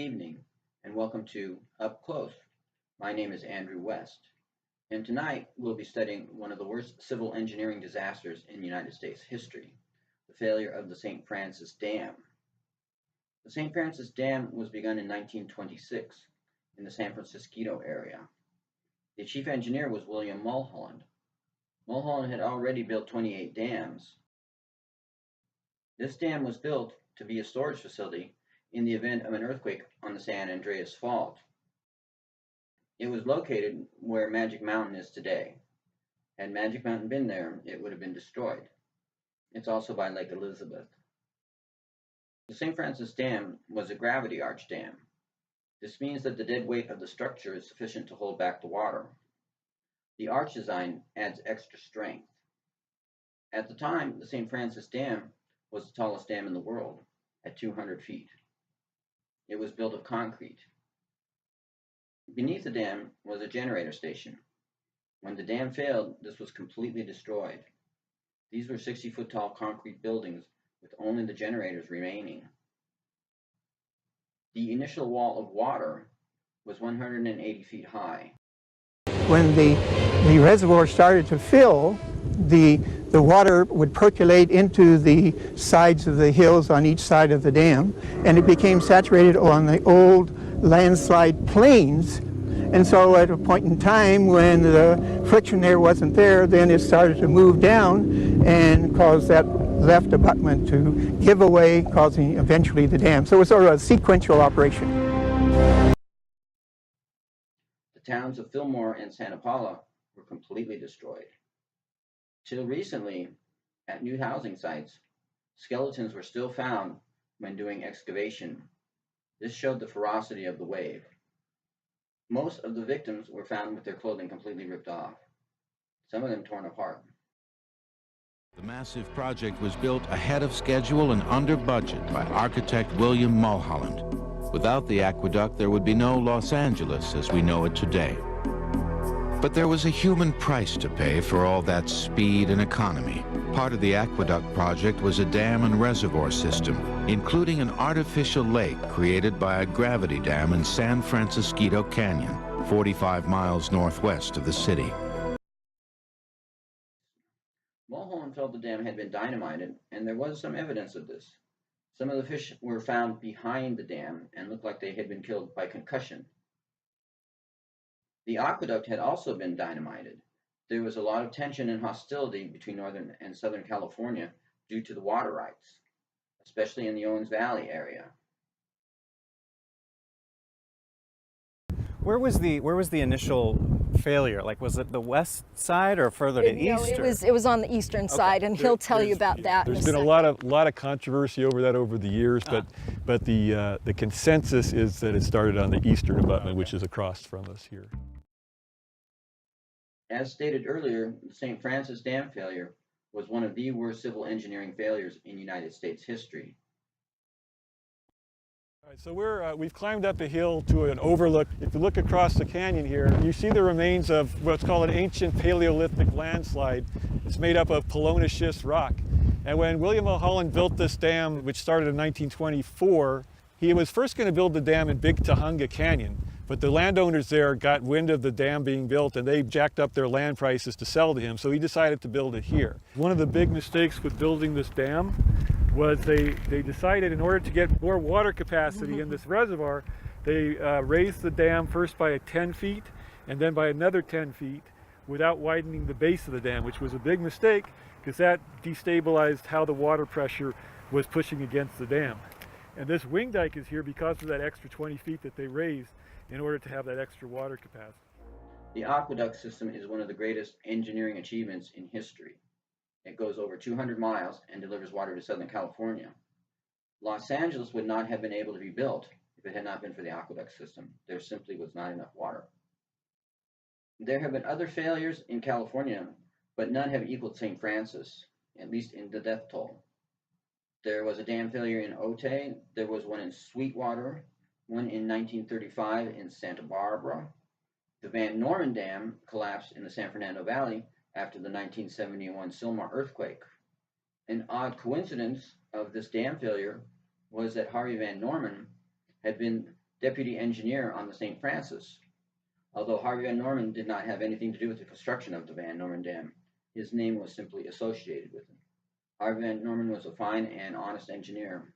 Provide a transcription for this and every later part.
evening, and welcome to Up Close. My name is Andrew West, and tonight we'll be studying one of the worst civil engineering disasters in United States history, the failure of the St. Francis Dam. The St. Francis Dam was begun in 1926 in the San Francisco area. The chief engineer was William Mulholland. Mulholland had already built 28 dams. This dam was built to be a storage facility in the event of an earthquake on the San Andreas Fault. It was located where Magic Mountain is today. Had Magic Mountain been there, it would have been destroyed. It's also by Lake Elizabeth. The St. Francis Dam was a gravity arch dam. This means that the dead weight of the structure is sufficient to hold back the water. The arch design adds extra strength. At the time, the St. Francis Dam was the tallest dam in the world, at 200 feet. It was built of concrete. Beneath the dam was a generator station. When the dam failed, this was completely destroyed. These were 60-foot tall concrete buildings with only the generators remaining. The initial wall of water was 180 feet high. When the reservoir started to fill, the water would percolate into the sides of the hills on each side of the dam, and it became saturated on the old landslide plains. And so at a point in time when the friction there wasn't there, then it started to move down and caused that left abutment to give away, causing eventually the dam. So it was sort of a sequential operation. The towns of Fillmore and Santa Paula were completely destroyed. Till recently, at new housing sites, skeletons were still found when doing excavation. This showed the ferocity of the wave. Most of the victims were found with their clothing completely ripped off, some of them torn apart. The massive project was built ahead of schedule and under budget by architect William Mulholland. Without the aqueduct, there would be no Los Angeles as we know it today. But there was a human price to pay for all that speed and economy. Part of the aqueduct project was a dam and reservoir system, including an artificial lake created by a gravity dam in San Francisco Canyon, 45 miles northwest of the city. Mulholland felt the dam had been dynamited, and there was some evidence of this. Some of the fish were found behind the dam and looked like they had been killed by concussion. The aqueduct had also been dynamited. There was a lot of tension and hostility between Northern and Southern California due to the water rights, especially in the Owens Valley area. Where was the initial failure? Like, was it the west side or further to east? It was on the eastern side, and he'll tell you about that. There's been a lot of controversy over that over the years, but the consensus is that it started on the eastern abutment, which is across from us here. As stated earlier, the St. Francis Dam failure was one of the worst civil engineering failures in United States history. All right, so we've climbed up a hill to an overlook. If you look across the canyon here, you see the remains of what's called an ancient Paleolithic landslide. It's made up of Polonischist rock. And when William Mulholland built this dam, which started in 1924, he was first going to build the dam in Big Tujunga Canyon. But the landowners there got wind of the dam being built, and they jacked up their land prices to sell to him, so he decided to build it here. One of the big mistakes with building this dam was they decided in order to get more water capacity in this reservoir, they raised the dam first by 10 feet and then by another 10 feet without widening the base of the dam, which was a big mistake because that destabilized how the water pressure was pushing against the dam. And this wing dike is here because of that extra 20 feet that they raised in order to have that extra water capacity. The aqueduct system is one of the greatest engineering achievements in history. It goes over 200 miles and delivers water to Southern California. Los Angeles would not have been able to be built if it had not been for the aqueduct system. There simply was not enough water. There have been other failures in California, but none have equaled St. Francis, at least in the death toll. There was a dam failure in Otay. There was one in Sweetwater, one in 1935 in Santa Barbara. The Van Norman Dam collapsed in the San Fernando Valley after the 1971 Sylmar earthquake. An odd coincidence of this dam failure was that Harvey Van Norman had been deputy engineer on the St. Francis. Although Harvey Van Norman did not have anything to do with the construction of the Van Norman Dam, his name was simply associated with it. Harvey Van Norman was a fine and honest engineer.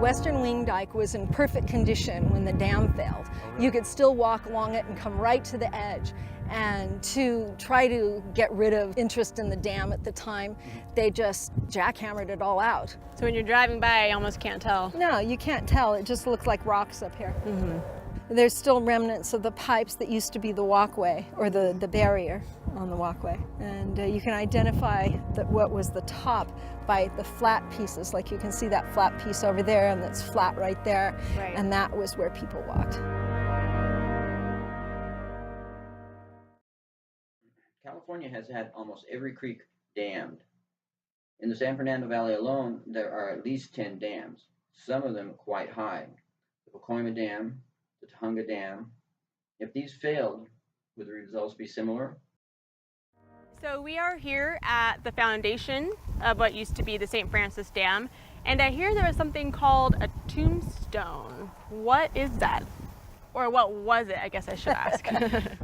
Western Wing Dike was in perfect condition when the dam failed. You could still walk along it and come right to the edge. And to try to get rid of interest in the dam at the time, they just jackhammered it all out. So when you're driving by, you almost can't tell. No, you can't tell. It just looks like rocks up here. There's still remnants of the pipes that used to be the walkway, or the barrier on the walkway. And you can identify what was the top by the flat pieces. Like you can see that flat piece over there, and that's flat right there. Right. And that was where people walked. California has had almost every creek dammed. In the San Fernando Valley alone, there are at least 10 dams, some of them quite high. The Pacoima Dam, the Tujunga Dam. If these failed, would the results be similar? So we are here at the foundation of what used to be the St. Francis Dam, and I hear there was something called a tombstone. What is that? Or what was it, I guess I should ask.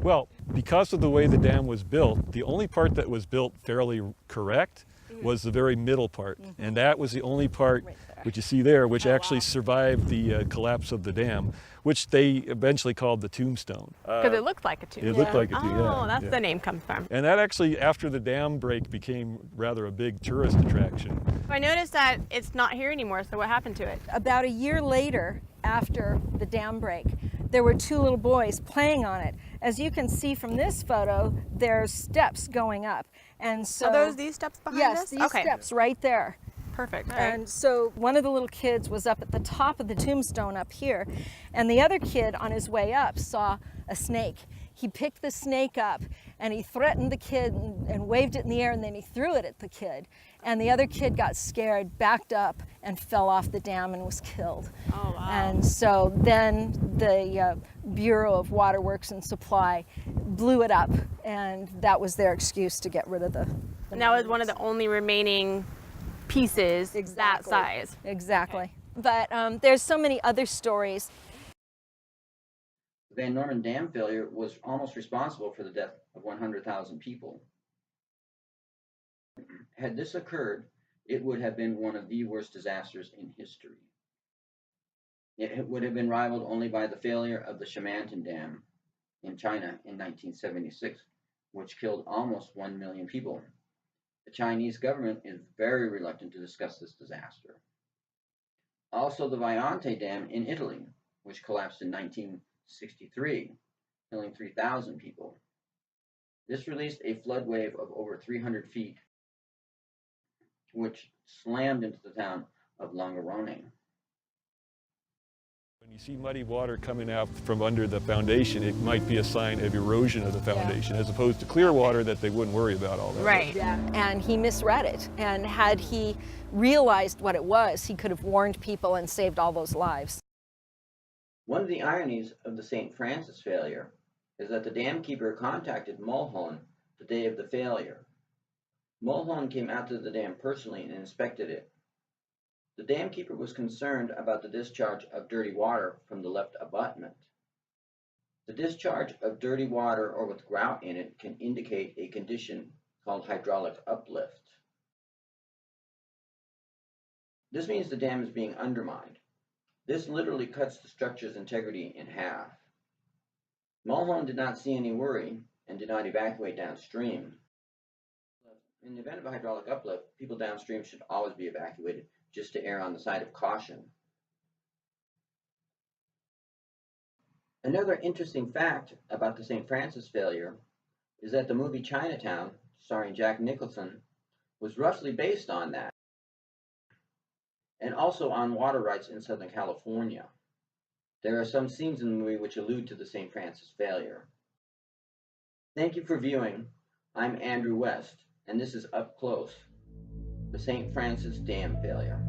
Well, because of the way the dam was built, the only part that was built fairly correct was the very middle part. And that was the only part, which you see there, which actually survived the collapse of the dam, which they eventually called the tombstone. Because it looked like a tomb. It looked like a tomb, yeah. Oh, that's the name comes from. And that actually, after the dam break, became rather a big tourist attraction. I noticed that it's not here anymore, so what happened to it? About a year later, after the dam break, there were two little boys playing on it. As you can see from this photo, there's steps going up. And so, Are those these steps behind us? yes, these steps right there. Perfect. And so one of the little kids was up at the top of the tombstone up here, and the other kid on his way up saw a snake. He picked the snake up and he threatened the kid and waved it in the air, and then he threw it at the kid. And the other kid got scared, backed up, and fell off the dam and was killed. Oh, wow. And so then the Bureau of Waterworks and Supply blew it up, and that was their excuse to get rid of the And that was one of the only remaining pieces that size. Exactly. But there's so many other stories. The Van Norman Dam failure was almost responsible for the death of 100,000 people. Had this occurred, it would have been one of the worst disasters in history. It would have been rivaled only by the failure of the Shimantan Dam in China in 1976, which killed almost 1 million people. The Chinese government is very reluctant to discuss this disaster. Also, the Vajont Dam in Italy, which collapsed in 1963, killing 3,000 people. This released a flood wave of over 300 feet, which slammed into the town of Longarone. When you see muddy water coming out from under the foundation, it might be a sign of erosion of the foundation, as opposed to clear water that they wouldn't worry about all that. Right. Yeah. And he misread it. And had he realized what it was, he could have warned people and saved all those lives. One of the ironies of the St. Francis failure is that the dam keeper contacted Mulholland the day of the failure. Mulholland came out to the dam personally and inspected it. The dam keeper was concerned about the discharge of dirty water from the left abutment. The discharge of dirty water or with grout in it can indicate a condition called hydraulic uplift. This means the dam is being undermined. This literally cuts the structure's integrity in half. Mulholland did not see any worry and did not evacuate downstream. In the event of a hydraulic uplift, people downstream should always be evacuated, just to err on the side of caution. Another interesting fact about the St. Francis failure is that the movie Chinatown, starring Jack Nicholson, was roughly based on that, and also on water rights in Southern California. There are some scenes in the movie which allude to the St. Francis failure. Thank you for viewing. I'm Andrew West, and this is Up Close, the St. Francis Dam failure.